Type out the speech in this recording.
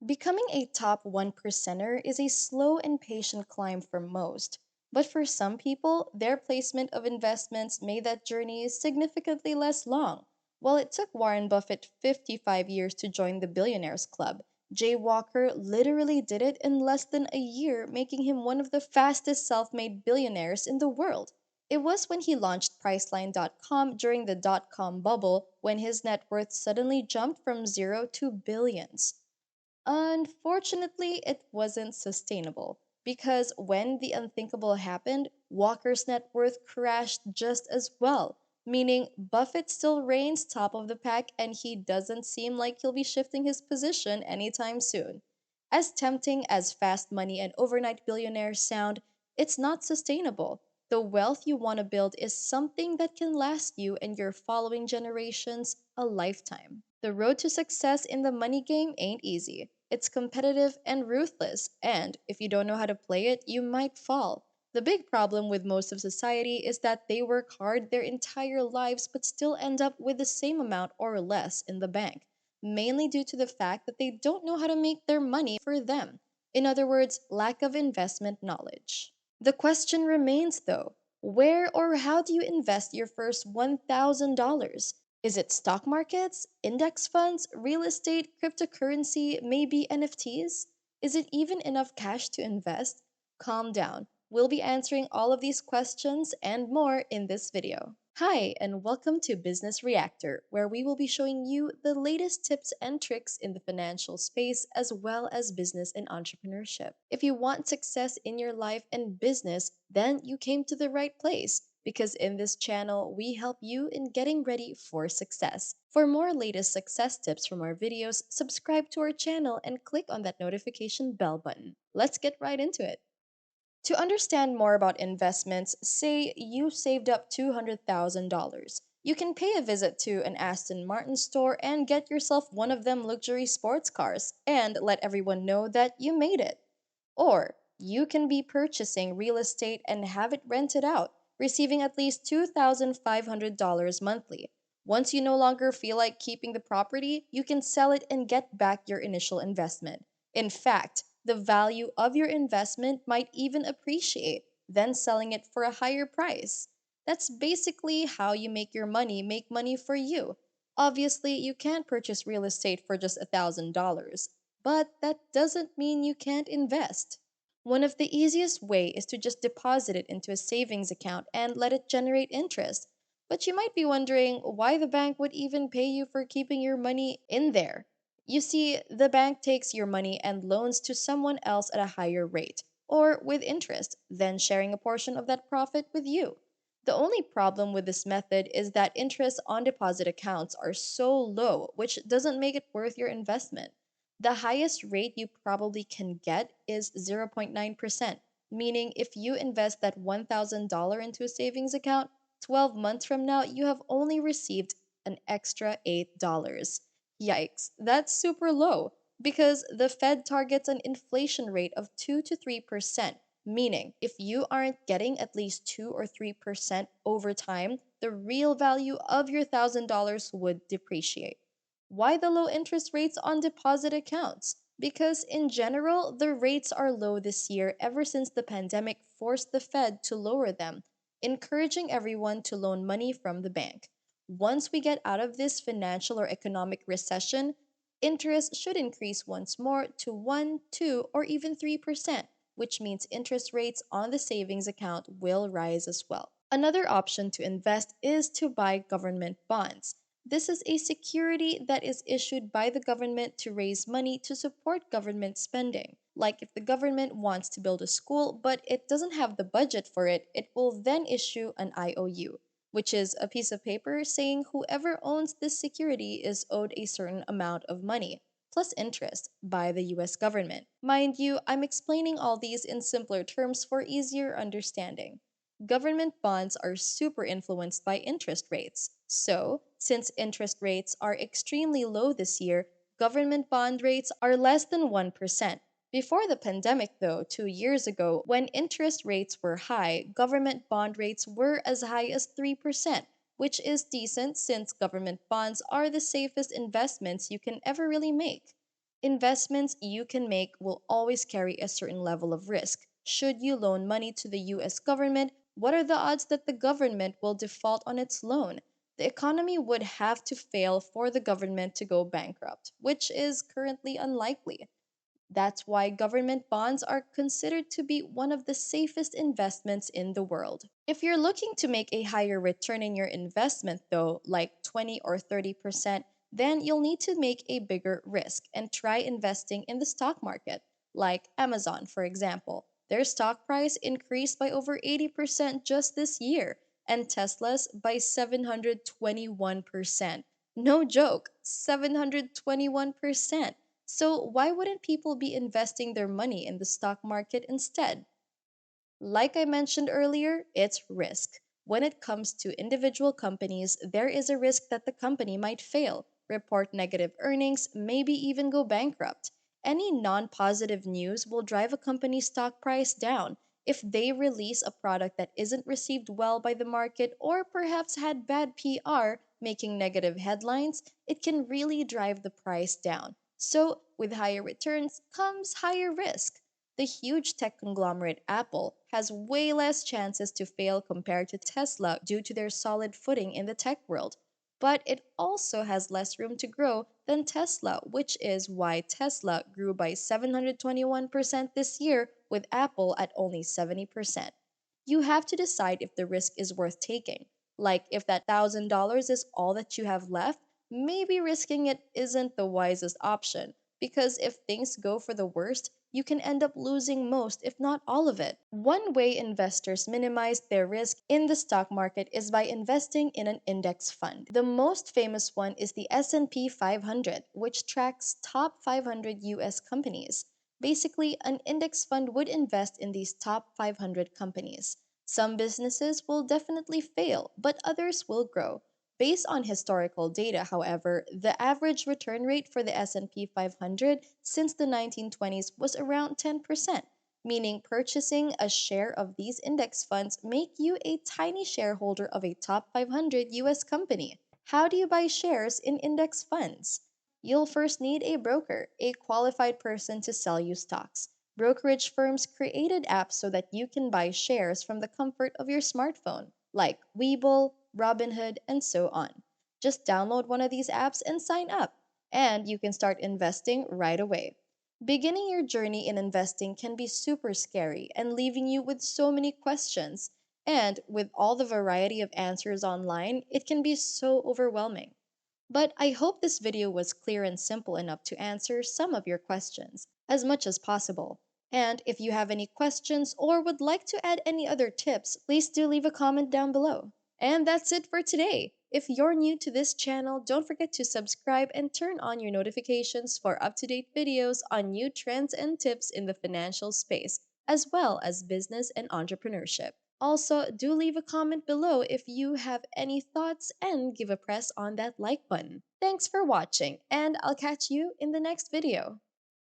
Becoming a top one percenter is a slow and patient climb for most, but for some people, their placement of investments made that journey significantly less long. While it took Warren Buffett 55 years to join the Billionaires Club, Jay Walker literally did it in less than a year, making him one of the fastest self made billionaires in the world. It was when he launched Priceline.com during the dot com bubble when his net worth suddenly jumped from zero to billions. Unfortunately, it wasn't sustainable because when the unthinkable happened, Walker's net worth crashed just as well, meaning Buffett still reigns top of the pack and he doesn't seem like he'll be shifting his position anytime soon. As tempting as fast money and overnight billionaires sound, it's not sustainable. The wealth you want to build is something that can last you and your following generations a lifetime. The road to success in the money game ain't easy. It's competitive and ruthless, and if you don't know how to play it, you might fall. The big problem with most of society is that they work hard their entire lives but still end up with the same amount or less in the bank, mainly due to the fact that they don't know how to make their money for them. In other words, lack of investment knowledge. The question remains though, where or how do you invest your first $1,000? Is it stock markets, index funds, real estate, cryptocurrency, maybe NFTs? Is it even enough cash to invest? Calm down. We'll be answering all of these questions and more in this video. Hi, and welcome to Business Reactor, where we will be showing you the latest tips and tricks in the financial space as well as business and entrepreneurship. If you want success in your life and business, then you came to the right place because in this channel, we help you in getting ready for success. For more latest success tips from our videos, subscribe to our channel and click on that notification bell button. Let's get right into it. To understand more about investments, say you saved up $200,000. You can pay a visit to an Aston Martin store and get yourself one of them luxury sports cars and let everyone know that you made it. Or you can be purchasing real estate and have it rented out, receiving at least $2,500 monthly. Once you no longer feel like keeping the property, you can sell it and get back your initial investment. In fact, the value of your investment might even appreciate, then selling it for a higher price. That's basically how you make your money make money for you. Obviously, you can't purchase real estate for just $1,000, but that doesn't mean you can't invest. One of the easiest way is to just deposit it into a savings account and let it generate interest. But you might be wondering why the bank would even pay you for keeping your money in there. You see, the bank takes your money and loans to someone else at a higher rate, or with interest, then sharing a portion of that profit with you. The only problem with this method is that interest on deposit accounts are so low, which doesn't make it worth your investment. The highest rate you probably can get is 0.9%, meaning if you invest that $1,000 into a savings account, 12 months from now you have only received an extra $8. Yikes, that's super low because the Fed targets an inflation rate of 2 to 3%, meaning if you aren't getting at least 2 or 3% over time, the real value of your $1,000 would depreciate. Why the low interest rates on deposit accounts? Because in general, the rates are low this year ever since the pandemic forced the Fed to lower them, encouraging everyone to loan money from the bank. Once we get out of this financial or economic recession, interest should increase once more to 1, 2, or even 3%, which means interest rates on the savings account will rise as well. Another option to invest is to buy government bonds. This is a security that is issued by the government to raise money to support government spending. Like if the government wants to build a school but it doesn't have the budget for it, it will then issue an IOU, which is a piece of paper saying whoever owns this security is owed a certain amount of money, plus interest, by the US government. Mind you, I'm explaining all these in simpler terms for easier understanding. Government bonds are super influenced by interest rates. So, since interest rates are extremely low this year, government bond rates are less than 1%. Before the pandemic, though, 2 years ago, when interest rates were high, government bond rates were as high as 3%, which is decent since government bonds are the safest investments you can ever really make. Investments you can make will always carry a certain level of risk. Should you loan money to the US government, what are the odds that the government will default on its loan? The economy would have to fail for the government to go bankrupt, which is currently unlikely. That's why government bonds are considered to be one of the safest investments in the world. If you're looking to make a higher return in your investment, though, like 20 or 30%, then you'll need to make a bigger risk and try investing in the stock market, like Amazon, for example. Their stock price increased by over 80% just this year, and Tesla's by 721%. No joke, 721%. So, why wouldn't people be investing their money in the stock market instead? Like I mentioned earlier, it's risk. When it comes to individual companies, there is a risk that the company might fail, report negative earnings, maybe even go bankrupt. Any non positive news will drive a company's stock price down. If they release a product that isn't received well by the market or perhaps had bad PR, making negative headlines, it can really drive the price down. So, with higher returns comes higher risk. The huge tech conglomerate Apple has way less chances to fail compared to Tesla due to their solid footing in the tech world. But it also has less room to grow than Tesla, which is why Tesla grew by 721% this year with Apple at only 70%. You have to decide if the risk is worth taking. Like if that $1,000 is all that you have left, maybe risking it isn't the wisest option because if things go for the worst, you can end up losing most, if not all of it. One way investors minimize their risk in the stock market is by investing in an index fund. The most famous one is the S&P 500, which tracks top 500 US companies. Basically, an index fund would invest in these top 500 companies. Some businesses will definitely fail, but others will grow. Based on historical data, however, the average return rate for the S&P 500 since the 1920s was around 10%, meaning purchasing a share of these index funds make you a tiny shareholder of a top 500 US company. How do you buy shares in index funds? You'll first need a broker, a qualified person to sell you stocks. Brokerage firms created apps so that you can buy shares from the comfort of your smartphone, like Webull, Robinhood, and so on. Just download one of these apps and sign up, and you can start investing right away. Beginning your journey in investing can be super scary and leaving you with so many questions. And with all the variety of answers online, it can be so overwhelming. But I hope this video was clear and simple enough to answer some of your questions as much as possible. And if you have any questions or would like to add any other tips, please do leave a comment down below. And that's it for today. If you're new to this channel, don't forget to subscribe and turn on your notifications for up-to-date videos on new trends and tips in the financial space, as well as business and entrepreneurship. Also, do leave a comment below if you have any thoughts and give a press on that like button. Thanks for watching, and I'll catch you in the next video.